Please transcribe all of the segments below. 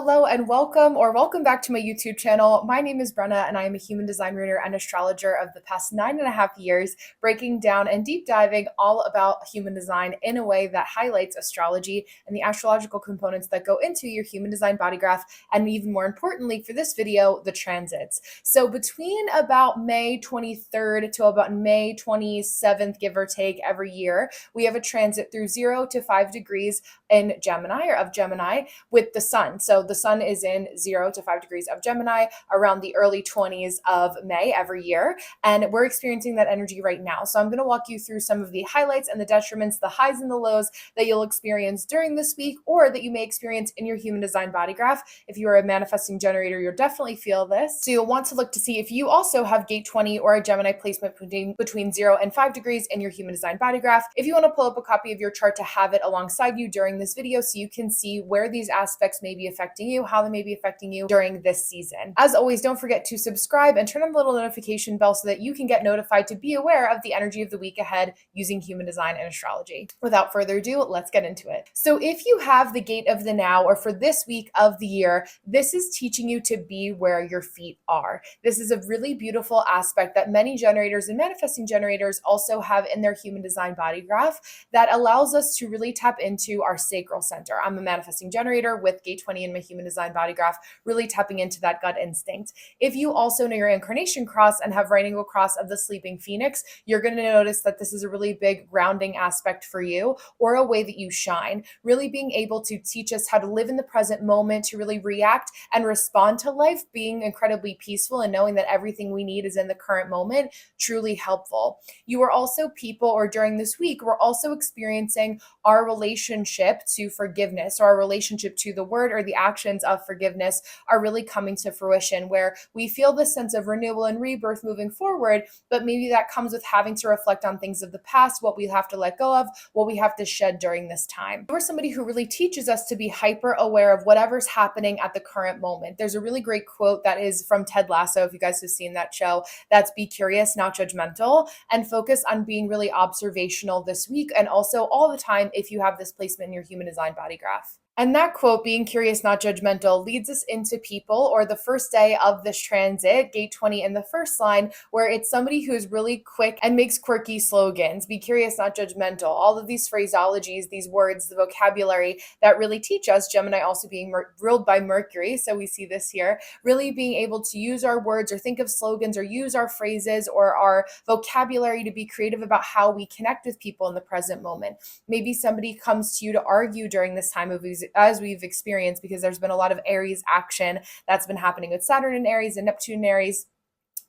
Hello and welcome back to my YouTube channel. My name is Brenna and I am a human design reader and astrologer of the past 9.5 years, breaking down and deep diving all about human design in a way that highlights astrology and the astrological components that go into your human design body graph, and even more importantly for this video, the transits. So between about May 23rd to about May 27th, give or take, every year, we have a transit through 0 to 5 degrees in Gemini, or of Gemini, with the sun. So the sun is in 0 to 5 degrees of Gemini around the early 20s of May every year. And we're experiencing that energy right now. So I'm going to walk you through some of the highlights and the detriments, the highs and the lows that you'll experience during this week, or that you may experience in your human design body graph. If you are a manifesting generator, you'll definitely feel this. So you'll want to look to see if you also have gate 20 or a Gemini placement between 0 and 5 degrees in your human design body graph. If you want to pull up a copy of your chart to have it alongside you during this video so you can see where these aspects may be affecting you, how they may be affecting you during this season. As always, don't forget to subscribe and turn on the little notification bell so that you can get notified to be aware of the energy of the week ahead using human design and astrology. Without further ado, let's get into it. So if you have the gate of the now, or for this week of the year, this is teaching you to be where your feet are. This is a really beautiful aspect that many generators and manifesting generators also have in their human design body graph that allows us to really tap into our sacral center. I'm a manifesting generator with gate 20 in my human design body graph, really tapping into that gut instinct. If you also know your incarnation cross and have right angle cross of the sleeping phoenix, you're going to notice that this is a really big grounding aspect for you, or a way that you shine, really being able to teach us how to live in the present moment, to really react and respond to life, being incredibly peaceful and knowing that everything we need is in the current moment, truly helpful. You are also people, or during this week, we're also experiencing our relationship to forgiveness, or our relationship to the word or the actions of forgiveness are really coming to fruition, where we feel this sense of renewal and rebirth moving forward, but maybe that comes with having to reflect on things of the past, what we have to let go of, what we have to shed during this time. We're somebody who really teaches us to be hyper aware of whatever's happening at the current moment. There's a really great quote that is from Ted Lasso, if you guys have seen that show, that's be curious, not judgmental, and focus on being really observational this week, and also all the time if you have this placement in your human design body graph. And that quote, being curious, not judgmental, leads us into people, or the first day of this transit, gate 20 in the first line, where it's somebody who's really quick and makes quirky slogans. Be curious, not judgmental. All of these phraseologies, these words, the vocabulary that really teach us, Gemini also being ruled by Mercury, so we see this here, really being able to use our words or think of slogans or use our phrases or our vocabulary to be creative about how we connect with people in the present moment. Maybe somebody comes to you to argue during this time of as we've experienced, because there's been a lot of Aries action that's been happening with Saturn in Aries and Neptune in Aries,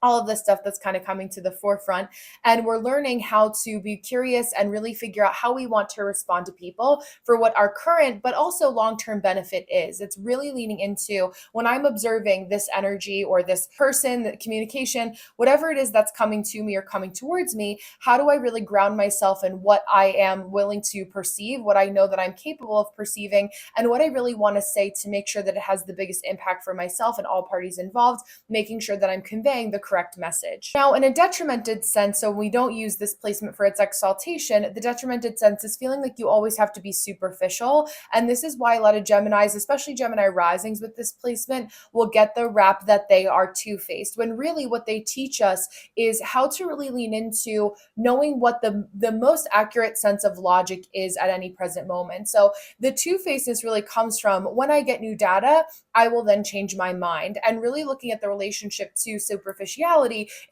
all of this stuff that's kind of coming to the forefront. And we're learning how to be curious and really figure out how we want to respond to people for what our current but also long-term benefit is. It's really leaning into, when I'm observing this energy or this person, the communication, whatever it is that's coming to me or coming towards me, how do I really ground myself in what I am willing to perceive, what I know that I'm capable of perceiving, and what I really want to say to make sure that it has the biggest impact for myself and all parties involved, making sure that I'm conveying the correct message. Now, in a detrimented sense, so we don't use this placement for its exaltation, the detrimented sense is feeling like you always have to be superficial. And this is why a lot of Geminis, especially Gemini risings with this placement, will get the rap that they are two-faced, when really what they teach us is how to really lean into knowing what the most accurate sense of logic is at any present moment. So the two-facedness really comes from, when I get new data, I will then change my mind, and really looking at the relationship to superficiality.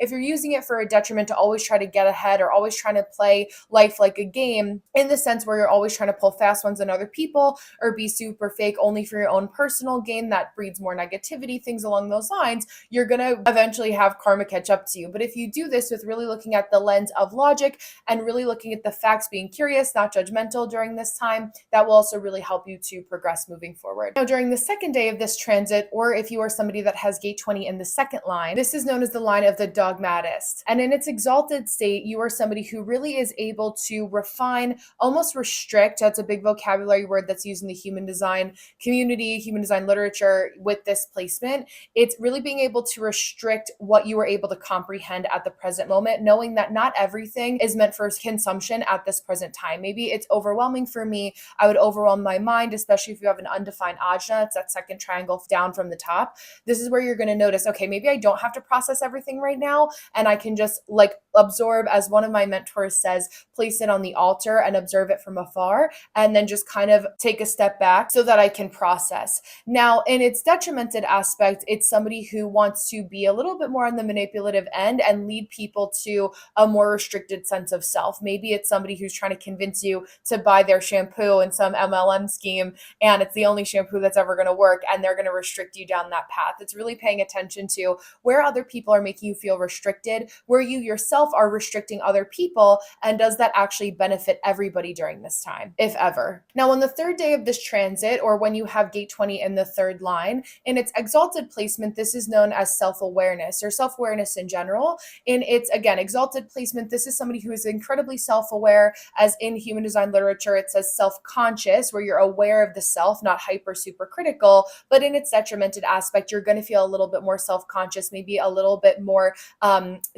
If you're using it for a detriment to always try to get ahead, or always trying to play life like a game, in the sense where you're always trying to pull fast ones on other people, or be super fake only for your own personal gain, that breeds more negativity, things along those lines, you're going to eventually have karma catch up to you. But if you do this with really looking at the lens of logic and really looking at the facts, being curious, not judgmental during this time, that will also really help you to progress moving forward. Now, during the second day of this transit, or if you are somebody that has gate 20 in the second line, this is known as the line of the dogmatist. And in its exalted state, you are somebody who really is able to refine, almost restrict. That's a big vocabulary word that's used in the human design community, human design literature with this placement. It's really being able to restrict what you are able to comprehend at the present moment, knowing that not everything is meant for consumption at this present time. Maybe it's overwhelming for me. I would overwhelm my mind, especially if you have an undefined ajna. It's that second triangle down from the top. This is where you're going to notice, okay, maybe I don't have to process everything right now, and I can just like absorb, as one of my mentors says, place it on the altar and observe it from afar, and then just kind of take a step back so that I can process. Now, in its detrimented aspect, it's somebody who wants to be a little bit more on the manipulative end and lead people to a more restricted sense of self. Maybe it's somebody who's trying to convince you to buy their shampoo in some MLM scheme, and it's the only shampoo that's ever going to work, and they're going to restrict you down that path. It's really paying attention to where other people are making you feel restricted, where you yourself are restricting other people, and does that actually benefit everybody during this time, if ever. Now, on the third day of this transit, or when you have gate 20 in the third line, in its exalted placement, this is known as self-awareness, or self-awareness in general. In its, again, exalted placement, this is somebody who is incredibly self-aware. As in human design literature, it says self-conscious, where you're aware of the self, not hyper super critical. But in its detrimented aspect, you're going to feel a little bit more self-conscious, maybe a little bit more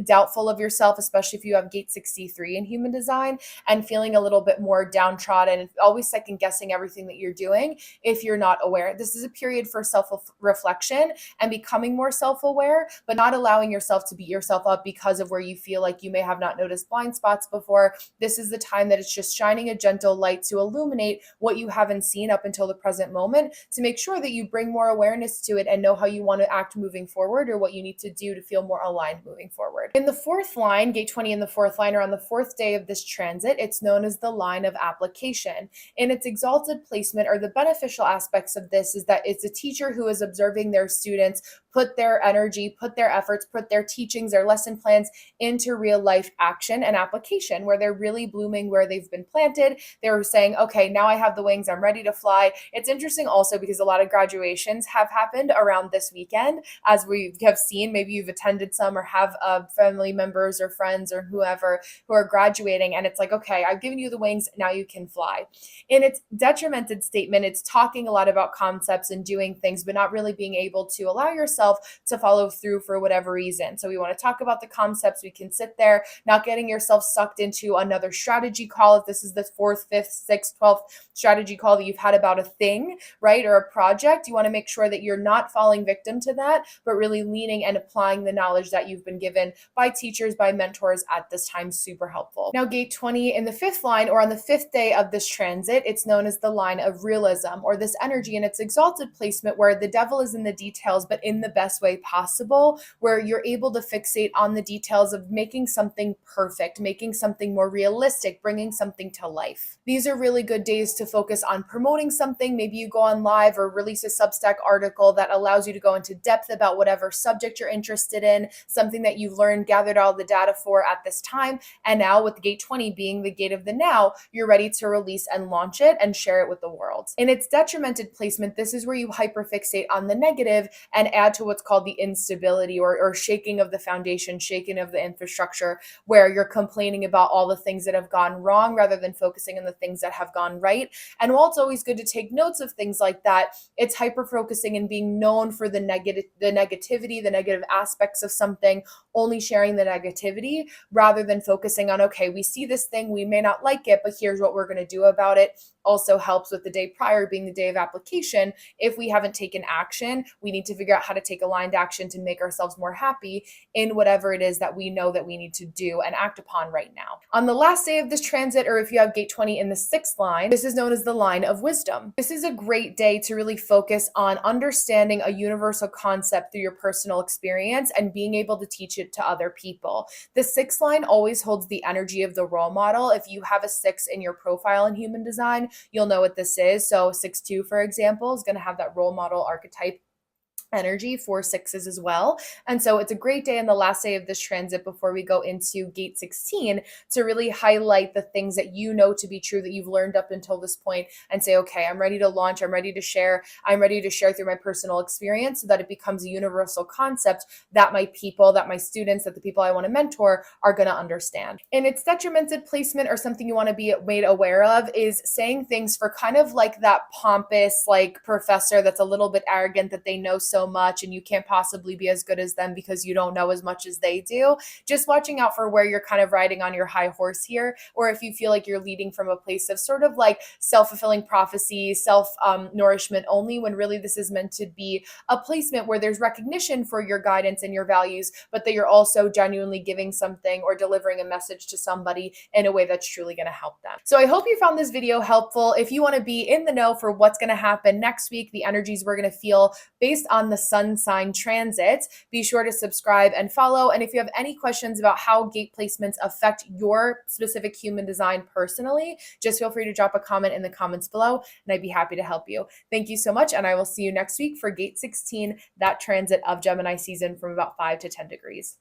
doubtful of yourself, especially if you have gate 63 in human design, and feeling a little bit more downtrodden and always second guessing everything that you're doing if you're not aware. This is a period for self-reflection and becoming more self-aware, but not allowing yourself to beat yourself up because of where you feel like you may have not noticed blind spots before. This is the time that it's just shining a gentle light to illuminate what you haven't seen up until the present moment, to make sure that you bring more awareness to it and know how you want to act moving forward, or what you need to do to feel more aligned moving forward. In the fourth line, gate 20 in the fourth line, or on the fourth day of this transit, it's known as the line of application. In its exalted placement, or the beneficial aspects of this, is that it's a teacher who is observing their students put their energy, put their efforts, put their teachings, their lesson plans into real life action and application, where they're really blooming where they've been planted. They're saying, okay, now I have the wings, I'm ready to fly. It's interesting also because a lot of graduations have happened around this weekend, as we have seen. Maybe you've attended some, or have family members or friends or whoever who are graduating, and it's like, okay, I've given you the wings, now you can fly. In its detrimented statement, it's talking a lot about concepts and doing things, but not really being able to allow yourself to follow through for whatever reason. So we want to talk about the concepts. We can sit there, not getting yourself sucked into another strategy call. If this is the 4th, 5th, 6th, 12th strategy call that you've had about a thing, right, or a project, you want to make sure that you're not falling victim to that, but really leaning and applying the knowledge that you've been given by teachers, by mentors at this time. Super helpful. Now, gate 20 in the fifth line, or on the fifth day of this transit, it's known as the line of realism, or this energy in its exalted placement, where the devil is in the details, but in the best way possible, where you're able to fixate on the details of making something perfect, making something more realistic, bringing something to life. These are really good days to focus on promoting something. Maybe you go on live or release a Substack article that allows you to go into depth about whatever subject you're interested in, something that you've learned, gathered all the data for at this time. And now, with gate 20 being the gate of the now, you're ready to release and launch it and share it with the world. In its detrimented placement, this is where you hyperfixate on the negative and add to what's called the instability, or shaking of the foundation, shaking of the infrastructure, where you're complaining about all the things that have gone wrong rather than focusing on the things that have gone right. And while it's always good to take notes of things like that, it's hyper focusing and being known for the negativity, the negative aspects of something, only sharing the negativity rather than focusing on, okay, we see this thing, we may not like it, but here's what we're going to do about it. Also helps with the day prior being the day of application. If we haven't taken action, we need to figure out how to take aligned action to make ourselves more happy in whatever it is that we know that we need to do and act upon right now. On the last day of this transit, or if you have gate 20 in the sixth line, this is known as the line of wisdom. This is a great day to really focus on understanding a universal concept through your personal experience and being able to teach it to other people. The sixth line always holds the energy of the role model. If you have a 6 in your profile in human design, you'll know what this is. So 6-2, for example, is going to have that role model archetype energy for sixes as well. And so it's a great day and the last day of this transit before we go into gate 16 to really highlight the things that you know to be true that you've learned up until this point and say, okay, I'm ready to launch, I'm ready to share, I'm ready to share through my personal experience so that it becomes a universal concept that my people, that my students, that the people I want to mentor are going to understand. And its detrimented placement or something you want to be made aware of is saying things for kind of like that pompous, like professor that's a little bit arrogant that they know so much and you can't possibly be as good as them because you don't know as much as they do. Just watching out for where you're kind of riding on your high horse here, or if you feel like you're leading from a place of sort of like self-fulfilling prophecy, self nourishment only, when really this is meant to be a placement where there's recognition for your guidance and your values, but that you're also genuinely giving something or delivering a message to somebody in a way that's truly going to help them. So I hope you found this video helpful. If you want to be in the know for what's going to happen next week, the energies we're going to feel based on the sun sign transits, be sure to subscribe and follow. And if you have any questions about how gate placements affect your specific human design personally, just feel free to drop a comment in the comments below and I'd be happy to help you. Thank you so much. And I will see you next week for gate 16, that transit of Gemini season from about 5 to 10 degrees.